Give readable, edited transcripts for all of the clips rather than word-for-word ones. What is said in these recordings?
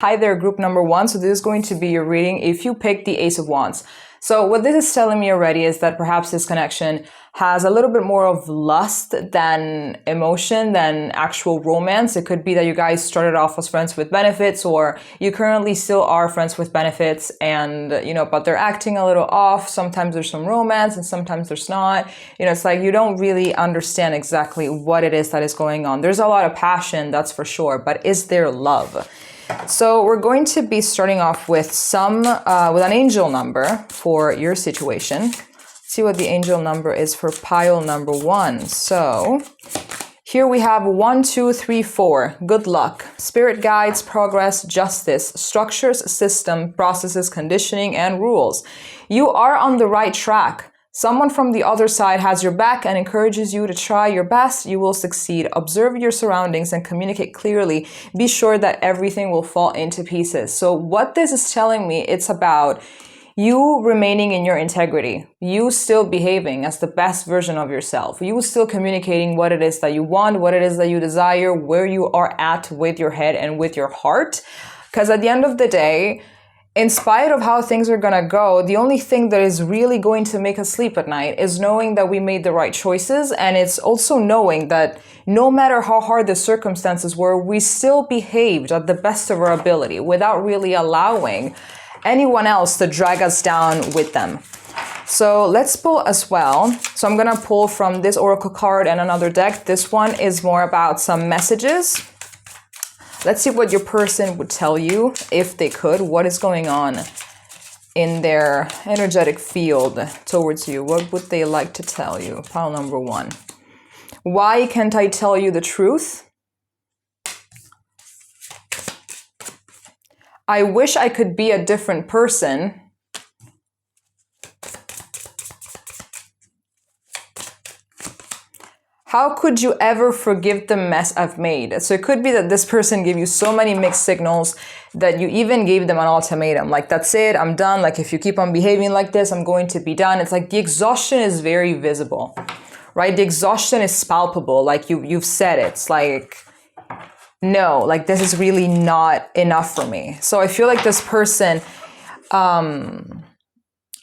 Hi there, group number 1. So this is going to be your reading if you pick the Ace of Wands. So what this is telling me already is that perhaps this connection has a little bit more of lust than emotion, than actual romance. It could be that you guys started off as friends with benefits, or you currently still are friends with benefits and, but they're acting a little off. Sometimes there's some romance and sometimes there's not. It's like you don't really understand exactly what it is that is going on. There's a lot of passion, that's for sure, but is there love? So we're going to be starting off with with an angel number for your situation. Let's see what the angel number is for pile number 1. So here we have 1, 2, 3, 4. Good luck. Spirit guides, progress, justice, structures, system, processes, conditioning, and rules. You are on the right track. Someone from the other side has your back and encourages you to try your best. You will succeed. Observe your surroundings and communicate clearly. Be sure that everything will fall into pieces. So what this is telling me, it's about you remaining in your integrity, you still behaving as the best version of yourself, you still communicating what it is that you want, what it is that you desire, where you are at with your head and with your heart. Because at the end of the day, in spite of how things are gonna go, the only thing that is really going to make us sleep at night is knowing that we made the right choices. And it's also knowing that no matter how hard the circumstances were, we still behaved at the best of our ability without really allowing anyone else to drag us down with them. So let's pull as well. So I'm gonna pull from this oracle card and another deck. This one is more about some messages. Let's see what your person would tell you if they could. What is going on in their energetic field towards you? What would they like to tell you? Pile number 1. Why can't I tell you the truth? I wish I could be a different person. How could you ever forgive the mess I've made? So it could be that this person gave you so many mixed signals that you even gave them an ultimatum. Like, that's it, I'm done. Like, if you keep on behaving like this, I'm going to be done. It's like the exhaustion is very visible, right? The exhaustion is palpable. Like you've said it. It's like, no, like this is really not enough for me. So I feel like this person,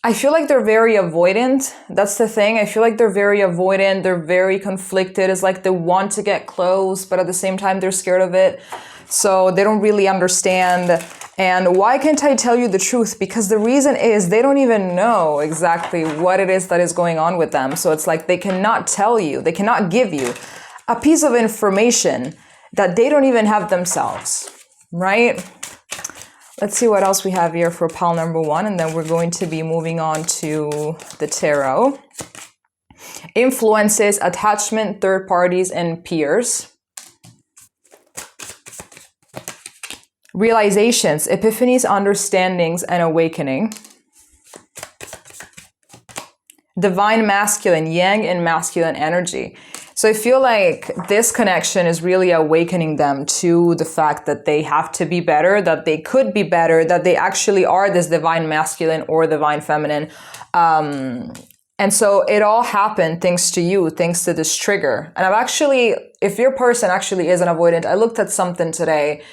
I feel like they're very avoidant. That's the thing. I feel like they're very avoidant. They're very conflicted. It's like they want to get close, but at the same time, they're scared of it. So they don't really understand. And why can't I tell you the truth? Because the reason is they don't even know exactly what it is that is going on with them. So it's like they cannot tell you, they cannot give you a piece of information that they don't even have themselves, right? Let's see what else we have here for pile number 1, and then we're going to be moving on to the tarot. Influences, attachment, third parties, and peers. Realizations, epiphanies, understandings, and awakening. Divine masculine, yang and masculine energy. So I feel like this connection is really awakening them to the fact that they have to be better, that they could be better, that they actually are this divine masculine or divine feminine. And so it all happened thanks to you, thanks to this trigger. And I've actually, if your person actually is an avoidant, I looked at something today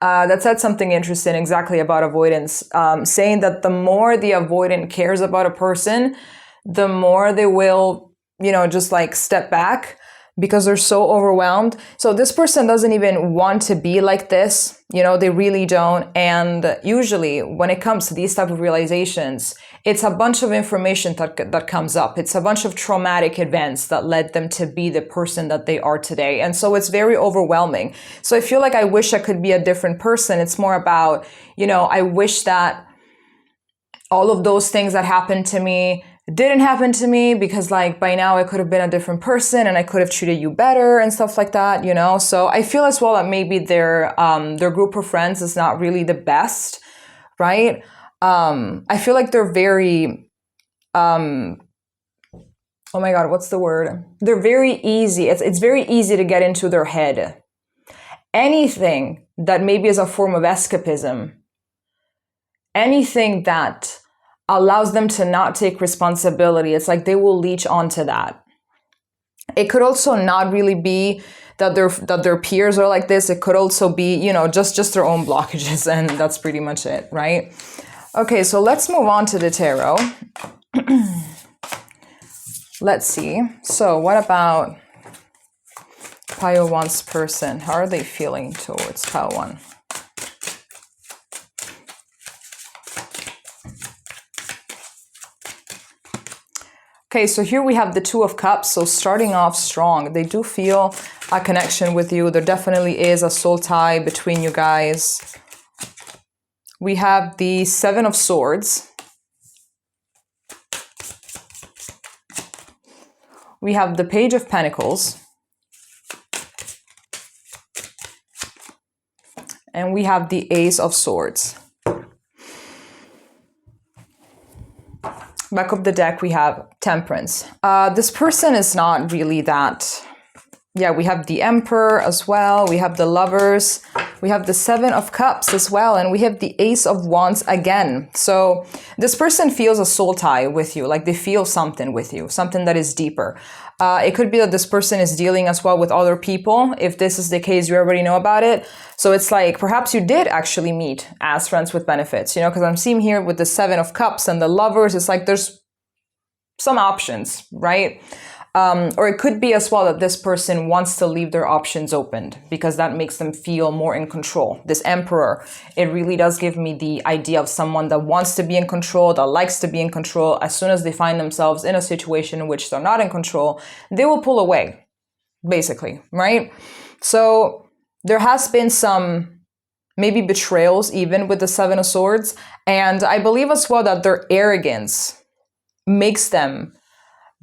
that said something interesting exactly about avoidance, saying that the more the avoidant cares about a person, the more they will, just like step back, because they're so overwhelmed. So this person doesn't even want to be like this, they really don't. And usually when it comes to these type of realizations, it's a bunch of information that comes up. It's a bunch of traumatic events that led them to be the person that they are today. And so it's very overwhelming. So I feel like I wish I could be a different person. It's more about, I wish that all of those things that happened to me didn't happen to me, because like by now I could have been a different person and I could have treated you better and stuff like that, So I feel as well that maybe their group of friends is not really the best, right? I feel like they're very, oh my God, what's the word? They're very easy. It's very easy to get into their head. Anything that maybe is a form of escapism, anything that allows them to not take responsibility, it's like they will leech onto that. It could also not really be that their peers are like this. It could also be, you know, just their own blockages, and that's pretty much it, right? Okay, so let's move on to the tarot. Let's see. So what about Pile 1's person? How are they feeling towards Pile 1? Okay, so here we have the Two of Cups. So starting off strong, they do feel a connection with you. There definitely is a soul tie between you guys. We have the Seven of Swords. We have the Page of Pentacles. And we have the Ace of Swords. Back of the deck, we have Temperance. This person is not really that... Yeah, we have the Emperor as well. We have the Lovers. We have the Seven of Cups as well. And we have the Ace of Wands again. So this person feels a soul tie with you. Like they feel something with you, something that is deeper. It could be that this person is dealing as well with other people. If this is the case, you already know about it. So it's like perhaps you did actually meet as friends with benefits, you know, because I'm seeing here with the Seven of Cups and the Lovers, it's like there's some options, right? Or it could be as well that this person wants to leave their options open because that makes them feel more in control. This Emperor, it really does give me the idea of someone that wants to be in control, that likes to be in control. As soon as they find themselves in a situation in which they're not in control, they will pull away, basically, right? So there has been some maybe betrayals even with the Seven of Swords. And I believe as well that their arrogance makes them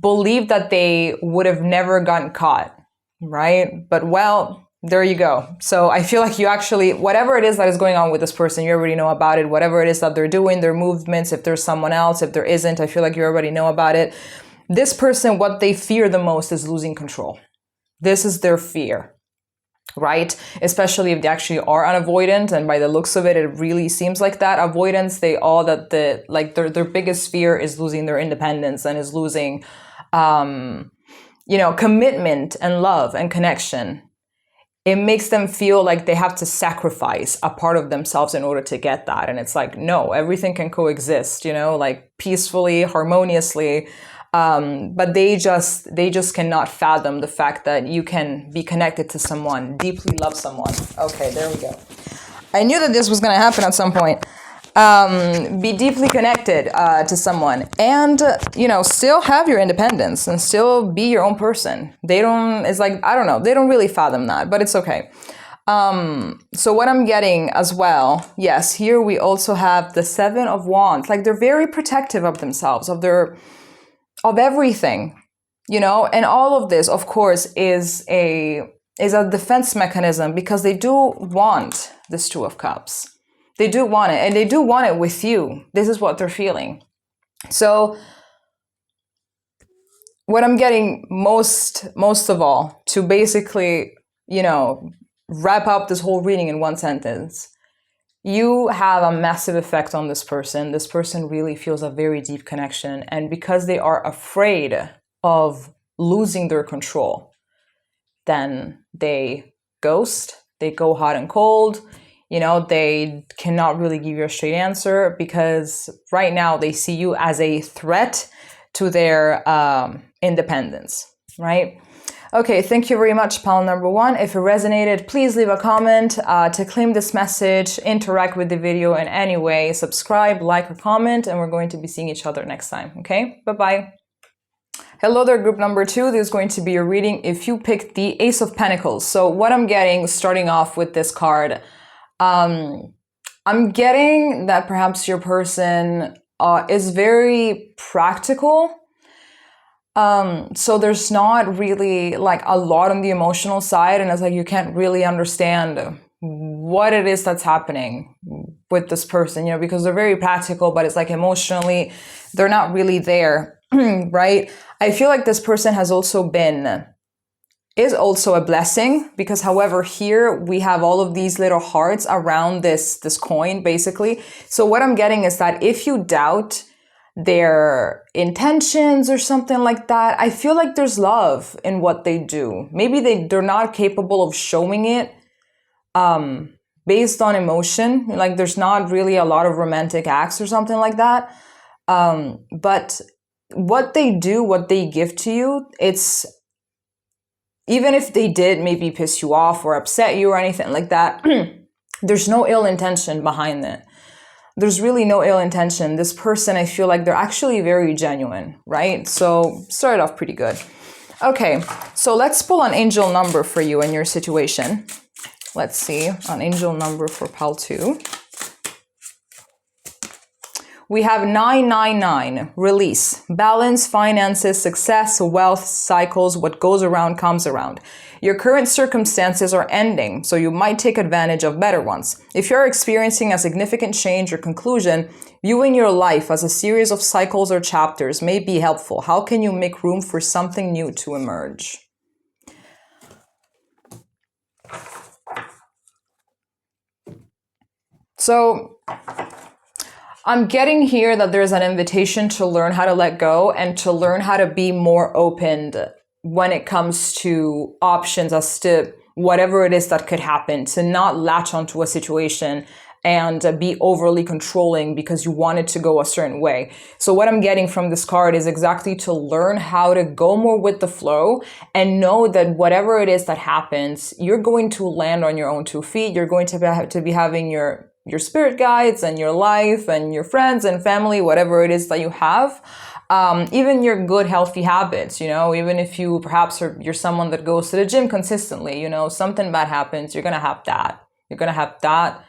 believe that they would have never gotten caught, right? But well, there you go. So I feel like you actually, whatever it is that is going on with this person, you already know about it. Whatever it is that they're doing, their movements, if there's someone else, if there isn't, I feel like you already know about it. This person, what they fear the most is losing control. This is their fear, right? Especially if they actually are an avoidant, and by the looks of it, it really seems like that. Avoidance, they all that the like their biggest fear is losing their independence and is losing you know, commitment and love and connection. It makes them feel like they have to sacrifice a part of themselves in order to get that. And it's like, no, everything can coexist, you know, like peacefully, harmoniously. But they just cannot fathom the fact that you can be connected to someone, deeply love someone. Okay, there we go. I knew that this was going to happen at some point. Be deeply connected to someone and, you know, still have your independence and still be your own person. They don't, it's like, I don't know, they don't really fathom that, but it's okay. So what I'm getting as well, yes, here we also have the Seven of Wands. Like they're very protective of themselves, of everything, you know, and all of this, of course, is a defense mechanism because they do want this Two of Cups. They do want it, and they do want it with you. This is what they're feeling. So what I'm getting most of all, to basically, you know, wrap up this whole reading in one sentence, you have a massive effect on this person. This person really feels a very deep connection. And because they are afraid of losing their control, then they ghost, they go hot and cold. You know, they cannot really give you a straight answer because right now they see you as a threat to their independence, right? Okay, thank you very much, pile number 1. If it resonated, please leave a comment to claim this message, interact with the video in any way, subscribe, like, or comment, and we're going to be seeing each other next time, okay? Bye-bye. Hello there, group number 2. This is going to be your reading if you picked the Ace of Pentacles. So what I'm getting, starting off with this card, I'm getting that perhaps your person is very practical. So there's not really like a lot on the emotional side, and it's like you can't really understand what it is that's happening with this person, you know, because they're very practical, but it's like emotionally they're not really there, right? I feel like this person is also a blessing because, however, here we have all of these little hearts around this coin, basically. So what I'm getting is that if you doubt their intentions or something like that. I feel like there's love in what they do. Maybe they're not capable of showing it based on emotion. Like there's not really a lot of romantic acts or something like that. But what they do, what they give to you, it's, even if they did maybe piss you off or upset you or anything like that, there's no ill intention behind it. There's really no ill intention. This person, I feel like they're actually very genuine, right? So started off pretty good. Okay, so let's pull an angel number for you in your situation. Let's see, an angel number for pile 2. We have 999, release, balance, finances, success, wealth, cycles, what goes around comes around. Your current circumstances are ending, so you might take advantage of better ones. If you're experiencing a significant change or conclusion, viewing your life as a series of cycles or chapters may be helpful. How can you make room for something new to emerge? So I'm getting here that there's an invitation to learn how to let go and to learn how to be more open when it comes to options as to whatever it is that could happen, to not latch onto a situation and be overly controlling because you want it to go a certain way. So what I'm getting from this card is exactly to learn how to go more with the flow and know that whatever it is that happens, you're going to land on your own 2 feet. You're going to be having your spirit guides and your life and your friends and family, whatever it is that you have, even your good, healthy habits, even if you perhaps you're someone that goes to the gym consistently, something bad happens, you're going to have that. You're going to have that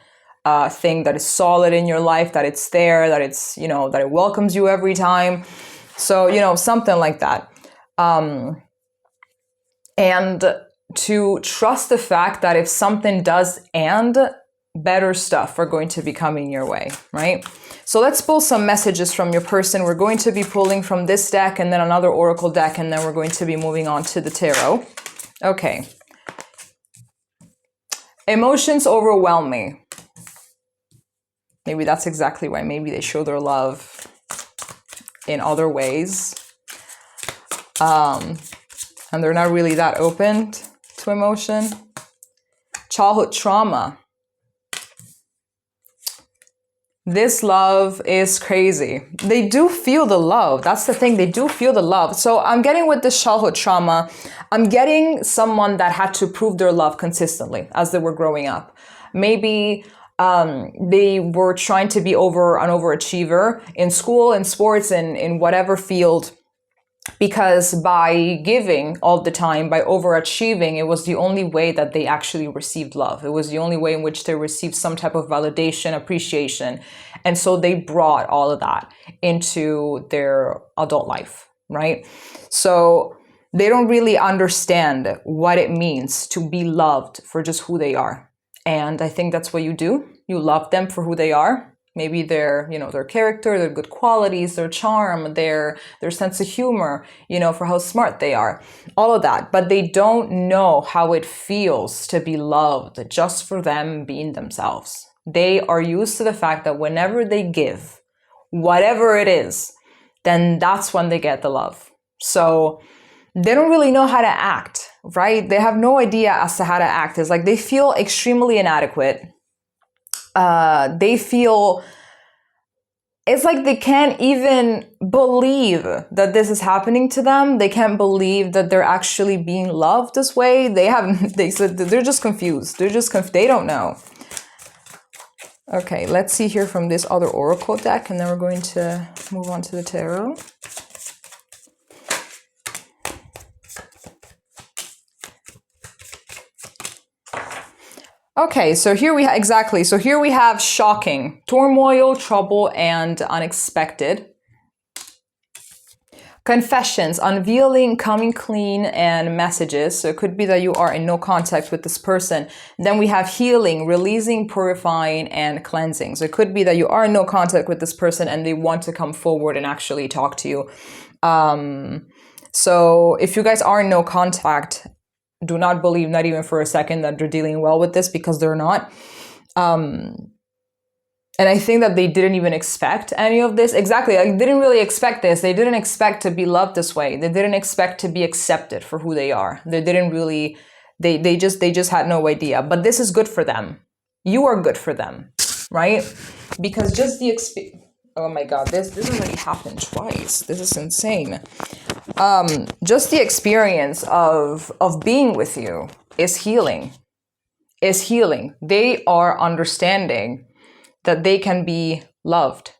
thing that is solid in your life, that it's there, that it's, that it welcomes you every time. So, something like that. And to trust the fact that if something does end, better stuff are going to be coming your way, right? So let's pull some messages from your person. We're going to be pulling from this deck and then another oracle deck, and then we're going to be moving on to the tarot. Okay. Emotions overwhelm me. Maybe that's exactly why. Maybe they show their love in other ways. And they're not really that open to emotion. Childhood trauma. This love is crazy. They do feel the love. That's the thing. They do feel the love. So I'm getting with this childhood trauma, I'm getting someone that had to prove their love consistently as they were growing up. Maybe they were trying to be an overachiever in school, in sports, in whatever field. Because by giving all the time, by overachieving, it was the only way that they actually received love. It was the only way in which they received some type of validation, appreciation. And so they brought all of that into their adult life, right? So they don't really understand what it means to be loved for just who they are. And I think that's what you do. You love them for who they are. Maybe their character, their good qualities, their charm, their sense of humor, for how smart they are, all of that. But they don't know how it feels to be loved just for them being themselves. They are used to the fact that whenever they give, whatever it is, then that's when they get the love. So they don't really know how to act, right? They have no idea as to how to act. It's like they feel extremely inadequate. They feel, it's like they can't even believe that this is happening to them. They can't believe that they're actually being loved this way. They said they're just confused. They don't know. Okay, let's see here from this other oracle deck, and then we're going to move on to the tarot. Okay, so here we have shocking, turmoil, trouble, and unexpected. Confessions, unveiling, coming clean, and messages. So it could be that you are in no contact with this person. Then we have healing, releasing, purifying, and cleansing. So it could be that you are in no contact with this person and they want to come forward and actually talk to you. So if you guys are in no contact, do not believe, not even for a second, that they're dealing well with this, because they're not. And I think that they didn't even expect any of this. Exactly. Like, didn't really expect this. They didn't expect to be loved this way. They didn't expect to be accepted for who they are. They didn't really, they just had no idea. But this is good for them. You are good for them, right? Because just the experience, oh my God, this already happened twice. This is insane. Just the experience of being with you is healing. They are understanding that they can be loved,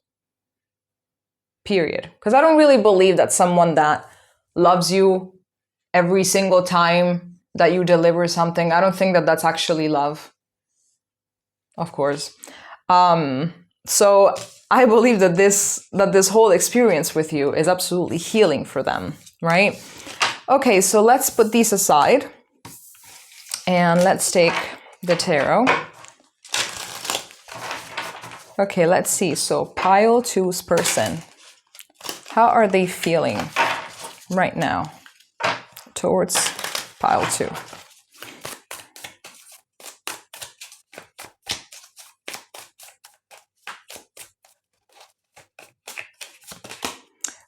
period. Because I don't really believe that someone that loves you every single time that you deliver something, I don't think that that's actually love, of course. So I believe that this whole experience with you is absolutely healing for them, right? Okay, so let's put these aside and let's take the tarot. Okay, let's see. So pile two's person, how are they feeling right now towards pile two?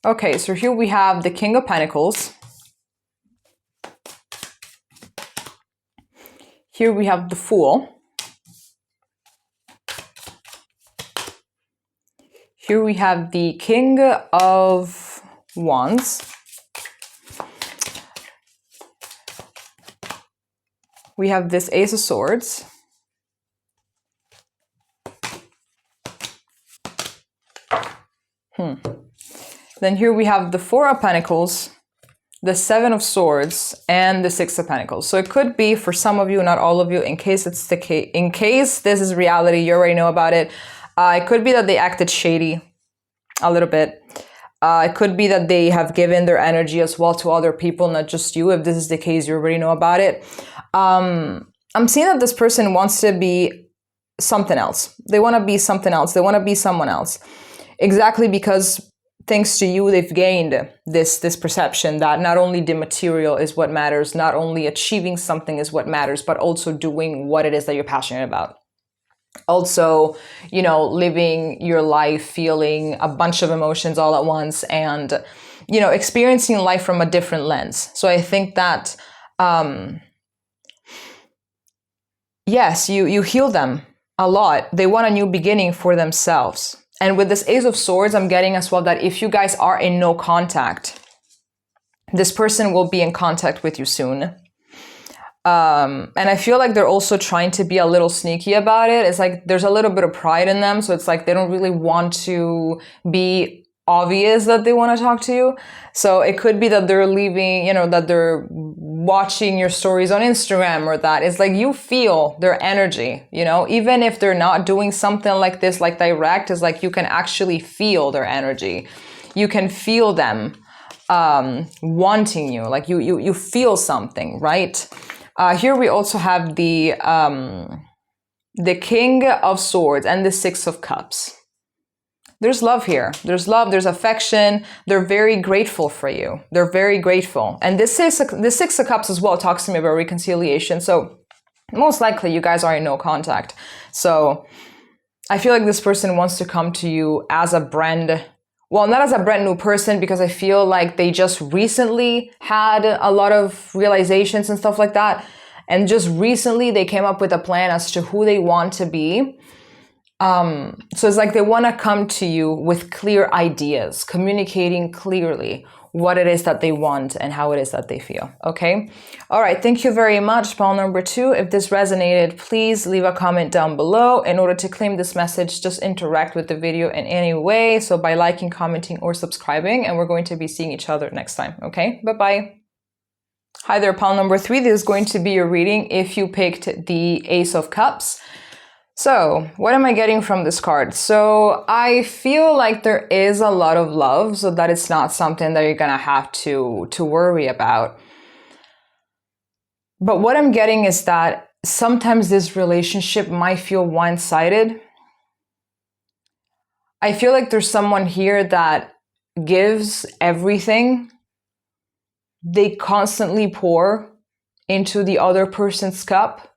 Okay, so here we have the King of Pentacles. Here we have the Fool. Here we have the King of Wands. We have this Ace of Swords. Then here we have the Four of Pentacles, the Seven of Swords, and the Six of Pentacles. So it could be for some of you, not all of you, in case it's the case, in case this is reality, you already know about it. It could be that they acted shady a little bit. It could be that they have given their energy as well to other people, not just you. If this is the case, you already know about it. I'm seeing that this person wants to be something else. They want to be something else. They want to be someone else. Exactly, because thanks to you, they've gained this perception that not only the material is what matters, not only achieving something is what matters, but also doing what it is that you're passionate about. Also, living your life, feeling a bunch of emotions all at once, and, experiencing life from a different lens. So I think that, yes, you heal them a lot. They want a new beginning for themselves. And with this Ace of Swords, I'm getting as well that if you guys are in no contact, this person will be in contact with you soon. And I feel like they're also trying to be a little sneaky about it. It's like there's a little bit of pride in them. So it's like they don't really want to be obvious that they want to talk to you. So it could be that they're leaving, that they're watching your stories on Instagram, or that it's like you feel their energy, even if they're not doing something like this, like direct, it's like you can actually feel their energy. You can feel them wanting you, like you feel something, right? Here we also have the King of Swords and the Six of Cups. There's love here. There's love. There's affection. They're very grateful for you. They're very grateful. And the Six of Cups as well talks to me about reconciliation. So most likely you guys are in no contact. So I feel like this person wants to come to you as a not as a brand new person, because I feel like they just recently had a lot of realizations and stuff like that. And just recently they came up with a plan as to who they want to be. So it's like they want to come to you with clear ideas, communicating clearly what it is that they want and how it is that they feel. Okay. All right. Thank you very much. Pile number 2. If this resonated, please leave a comment down below. In order to claim this message, just interact with the video in any way. So by liking, commenting, or subscribing, and we're going to be seeing each other next time. Okay. Bye-bye. Hi there, pile number 3. This is going to be your reading if you picked the Ace of Cups. So what am I getting from this card? So I feel like there is a lot of love, so that it's not something that you're gonna have to worry about. But what I'm getting is that sometimes this relationship might feel one-sided. I feel like there's someone here that gives everything. They constantly pour into the other person's cup,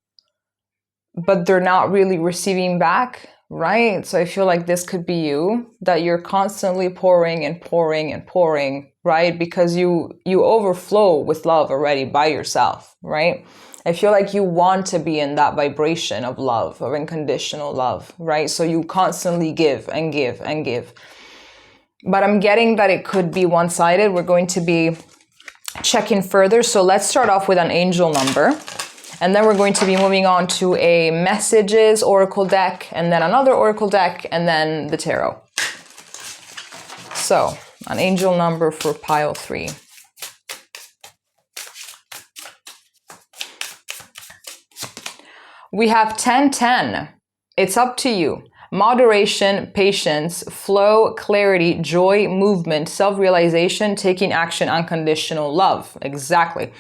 but they're not really receiving back, right? So I feel like this could be you, that you're constantly pouring and pouring and pouring, right? Because you overflow with love already by yourself, right? I feel like you want to be in that vibration of love, of unconditional love, right? So you constantly give and give and give. But I'm getting that it could be one-sided. We're going to be checking further. So let's start off with an angel number. And then we're going to be moving on to a messages oracle deck, and then another oracle deck, and then the tarot. So, an angel number for pile 3. We have 10-10. It's up to you. Moderation, patience, flow, clarity, joy, movement, self-realization, taking action, unconditional love. Exactly.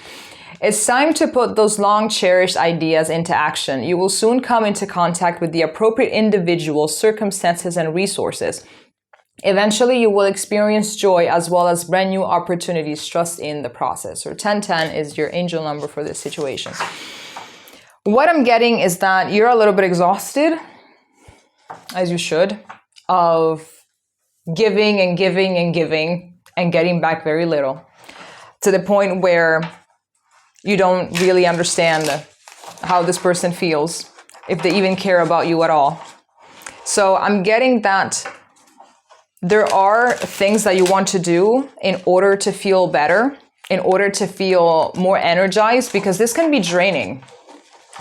It's time to put those long cherished ideas into action. You will soon come into contact with the appropriate individuals, circumstances, and resources. Eventually, you will experience joy as well as brand new opportunities. Trust in the process. So 10-10 is your angel number for this situation. What I'm getting is that you're a little bit exhausted, as you should, of giving and giving and giving and getting back very little, to the point where you don't really understand how this person feels, if they even care about you at all. So I'm getting that there are things that you want to do in order to feel better, in order to feel more energized, because this can be draining,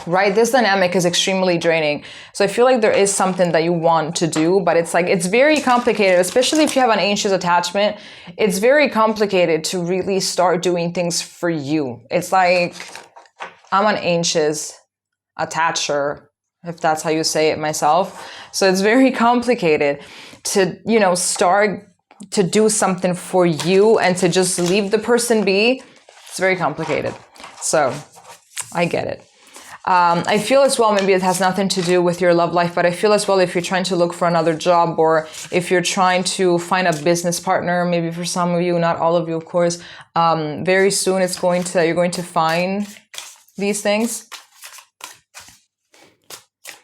right? This dynamic is extremely draining. So I feel like there is something that you want to do, but it's like, it's very complicated, especially if you have an anxious attachment. It's very complicated to really start doing things for you. It's like, I'm an anxious attacher, if that's how you say it myself. So it's very complicated to, you know, start to do something for you and to just leave the person be. It's very complicated. So I get it. I feel as well, maybe it has nothing to do with your love life, but I feel as well, if you're trying to look for another job, or if you're trying to find a business partner, maybe for some of you, not all of you, of course, very soon you're going to find these things.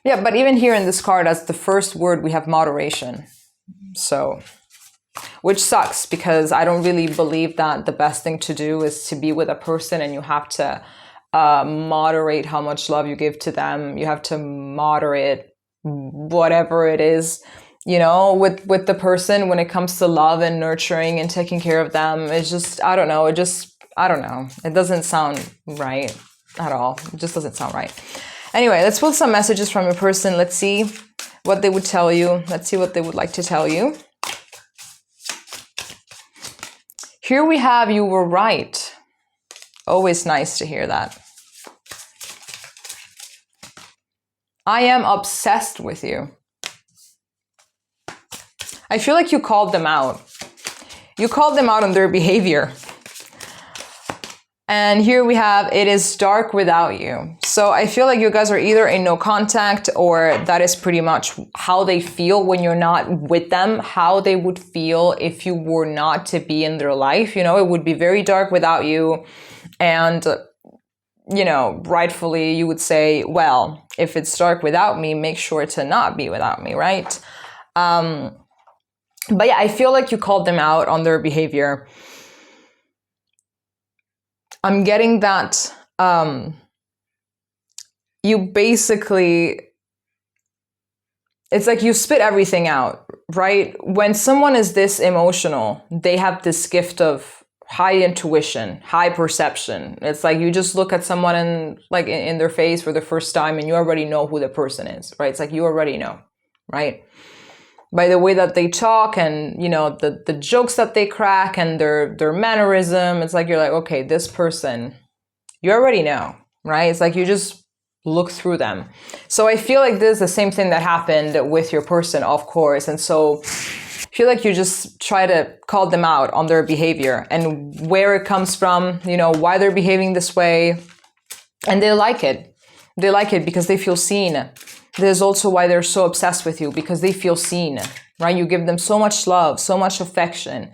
Yeah, but even here in this card, as the first word, we have moderation. So, which sucks, because I don't really believe that the best thing to do is to be with a person and you have to moderate how much love you give to them. You have to moderate whatever it is, you know, with the person when it comes to love and nurturing and taking care of them. It's just, I don't know. It doesn't sound right at all. It just doesn't sound right. Anyway, let's pull some messages from a person. Let's see what they would tell you. Let's see what they would like to tell you. Here we have, you were right. Always nice to hear that. I am obsessed with you. I feel like you called them out. You called them out on their behavior. And here we have, it is dark without you. So I feel like you guys are either in no contact, or that is pretty much how they feel when you're not with them, how they would feel if you were not to be in their life. You know, it would be very dark without you. And, you know, rightfully you would say, well, if it's dark without me, make sure to not be without me, right? But yeah, I feel like you called them out on their behavior. I'm getting that you basically, it's like you spit everything out, right? When someone is this emotional, they have this gift of high intuition, high perception. It's like you just look at someone in their face for the first time and you already know who the person is, right? It's like you already know, right? By the way that they talk and, you know, the jokes that they crack and their mannerism, it's like you're like, okay, this person, you already know, right? It's like you just look through them. So I feel like this is the same thing that happened with your person, of course. And so I feel like you just try to call them out on their behavior and where it comes from, you know, why they're behaving this way. And they like it. They like it because they feel seen. There's also why they're so obsessed with you, because they feel seen, right? You give them so much love, so much affection.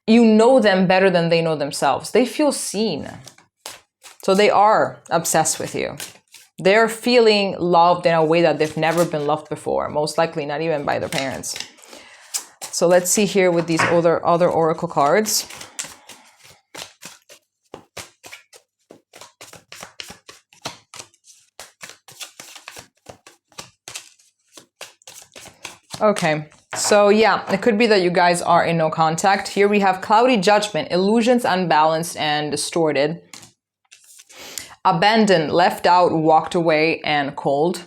You know them better than they know themselves. They feel seen. So they are obsessed with you. They're feeling loved in a way that they've never been loved before, most likely not even by their parents. So let's see here with these other oracle cards. Okay, so yeah, it could be that you guys are in no contact. Here we have cloudy judgment, illusions unbalanced and distorted. Abandoned, left out, walked away, and cold.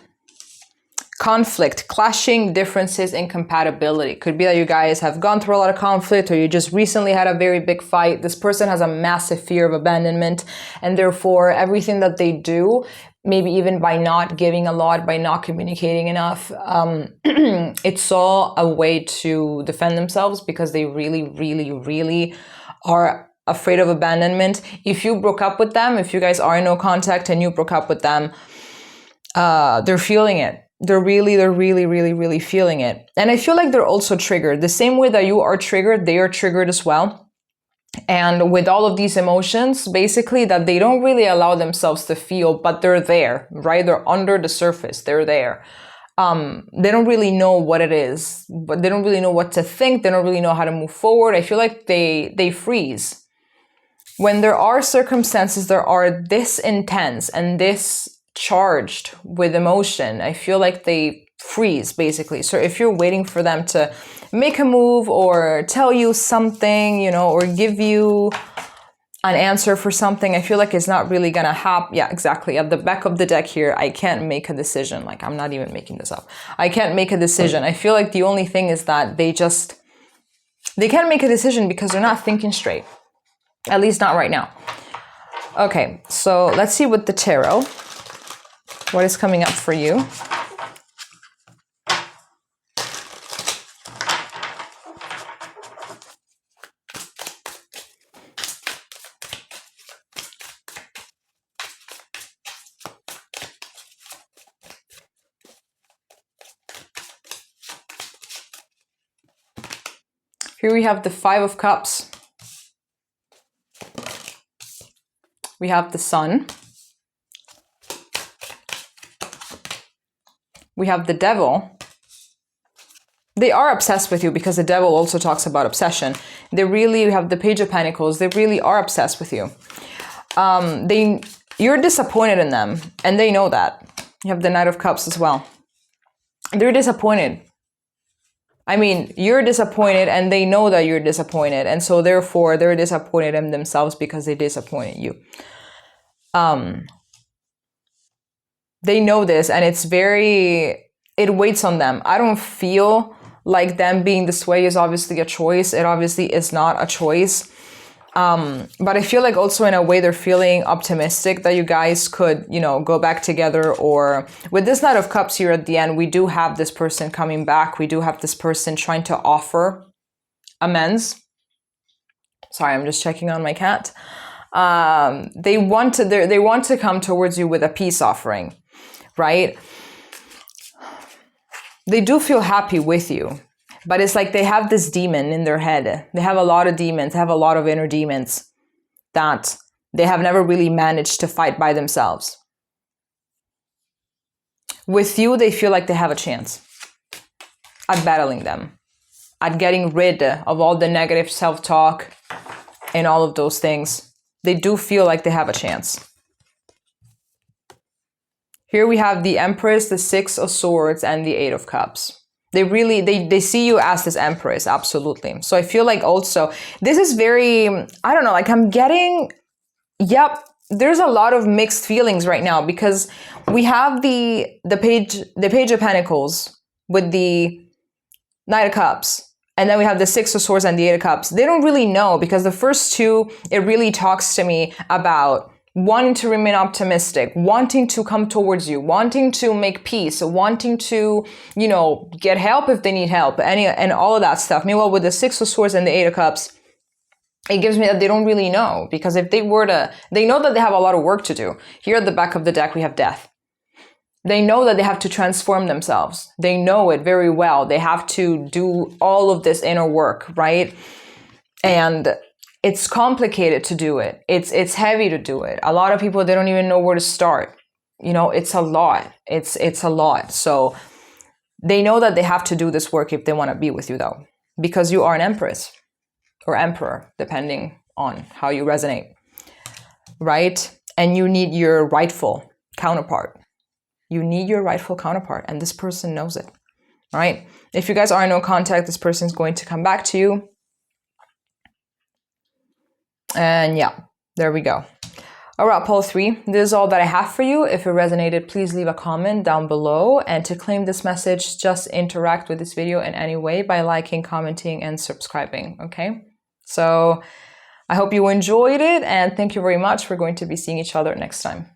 Conflict, clashing, differences, incompatibility. Could be that you guys have gone through a lot of conflict, or you just recently had a very big fight. This person has a massive fear of abandonment, and therefore everything that they do, maybe even by not giving a lot, by not communicating enough, it's all a way to defend themselves, because they really are afraid of abandonment. If you broke up with them, if you guys are in no contact and you broke up with them, they're feeling it. They're really feeling it. And I feel like they're also triggered. The same way that you are triggered, they are triggered as well. And with all of these emotions, basically, that they don't really allow themselves to feel, but they're there, right? They're under the surface. They're there. They don't really know what it is, but they don't really know what to think. They don't really know how to move forward. I feel like they freeze. When there are circumstances that are this intense and this charged with emotion, I feel like they freeze, basically. So if you're waiting for them to make a move or tell you something, you know, or give you an answer for something, I feel like it's not really gonna happen. Yeah, exactly. At the back of the deck here, I can't make a decision. Like, I'm not even making this up. I can't make a decision. I feel like the only thing is that they can't make a decision because they're not thinking straight. At least not right now. Okay, so let's see with the tarot. What is coming up for you? Here we have the Five of Cups. We have the Sun. We have the Devil. They are obsessed with you, because the Devil also talks about obsession. We have the Page of Pentacles. They really are obsessed with you. You're disappointed in them, and they know that. You have the Knight of Cups as well. They're disappointed. I mean, you're disappointed, and they know that you're disappointed, and so therefore they're disappointed in themselves because they disappointed you. They know this, and it weighs on them. I don't feel like them being this way is obviously a choice. It obviously is not a choice. But I feel like also in a way they're feeling optimistic that you guys could, you know, go back together. Or with this Knight of Cups here at the end, we do have this person coming back. We do have this person trying to offer amends. Sorry, I'm just checking on my cat. They want to come towards you with a peace offering, right? They do feel happy with you, but it's like they have this demon in their head. They have a lot of demons. They have a lot of inner demons that they have never really managed to fight by themselves. With you, they feel like they have a chance at battling them, at getting rid of all the negative self-talk and all of those things. They do feel like they have a chance. Here we have the Empress, the Six of Swords, and the Eight of Cups. They see you as this Empress, absolutely. So I feel like also, this is very, I don't know, like I'm getting, yep, there's a lot of mixed feelings right now, because we have the Page of Pentacles with the Knight of Cups. And then we have the Six of Swords and the Eight of Cups. They don't really know, because the first two, it really talks to me about wanting to remain optimistic, wanting to come towards you, wanting to make peace, wanting to, you know, get help if they need help, and all of that stuff. Meanwhile, with the Six of Swords and the Eight of Cups, it gives me that they don't really know, because if they were to, they know that they have a lot of work to do. Here at the back of the deck, we have Death. They know that they have to transform themselves. They know it very well. They have to do all of this inner work, right? And it's complicated to do it. It's heavy to do it. A lot of people, they don't even know where to start. you know, it's a lot. It's a lot. So they know that they have to do this work if they want to be with you, though, because you are an empress or emperor, depending on how you resonate, right? And you need your rightful counterpart. You need your rightful counterpart, and this person knows it, all right? If you guys are in no contact, this person is going to come back to you. And yeah, there we go. All right, pole 3, this is all that I have for you. If it resonated, please leave a comment down below. And to claim this message, just interact with this video in any way by liking, commenting, and subscribing, okay? So I hope you enjoyed it, and thank you very much. We're going to be seeing each other next time.